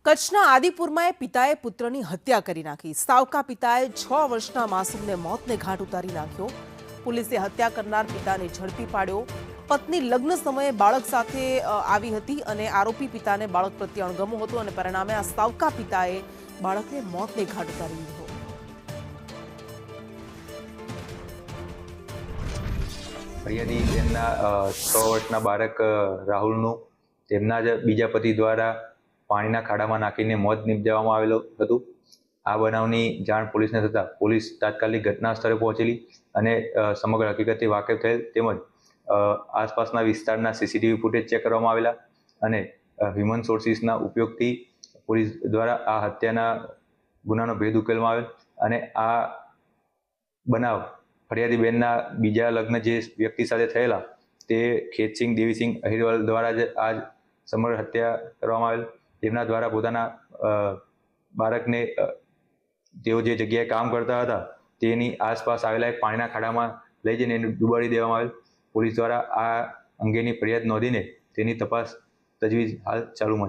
કચ્છના આદિપુરમાં પિતાએ પુત્રની હત્યા કરી નાખી। સાવકા પિતાએ 6 વર્ષના માસૂમને મોતને ઘાટ ઉતારી નાખ્યો। પોલીસે હત્યા કરનાર પિતાને ઝડપી પાડ્યો। પત્ની લગ્ન સમયે બાળક સાથે આવી હતી અને આરોપી પિતાને બાળક પ્રત્યે અણગમો હતો અને પરિણામે આ સાવકા પિતાએ બાળકને મોતને ઘાટ ઉતારી દીધો। ફરિયાદી તેમના 6 વર્ષના બાળક રાહુલનું તેમના જ બીજા પતિ દ્વારા પાણીના ખાડામાં નાખીને મોત નિપજાવવામાં આવેલું હતું। આ બનાવની જાણ પોલીસને થતાં પોલીસ તાત્કાલિક ઘટના સ્થળે પહોંચેલી અને સમગ્ર હકીકતથી વાકેફ થયેલ તેમજ આસપાસના વિસ્તારના સીસીટીવી ફૂટેજ ચેક કરવામાં આવેલા અને હ્યુમન સોર્સિસના ઉપયોગથી પોલીસ દ્વારા આ હત્યાના ગુનાનો ભેદ ઉકેલવામાં આવેલ અને આ બનાવ ફરિયાદી બેનના બીજા લગ્ન જે વ્યક્તિ સાથે થયેલા તે ખેતસિંહ દેવીસિંહ અહિરવાલ દ્વારા જ આ સમગ્ર હત્યા કરવામાં આવેલ। તેમના દ્વારા પોતાના બાળકને તેઓ જે જગ્યાએ કામ કરતા હતા તેની આસપાસ આવેલા એક પાણીના ખાડામાં લઈ જઈને એને ડૂબાડી દેવામાં આવેલ। પોલીસ દ્વારા આ અંગેની ફરિયાદ નોંધીને તેની તપાસ તજવીજ હાલ ચાલુમાં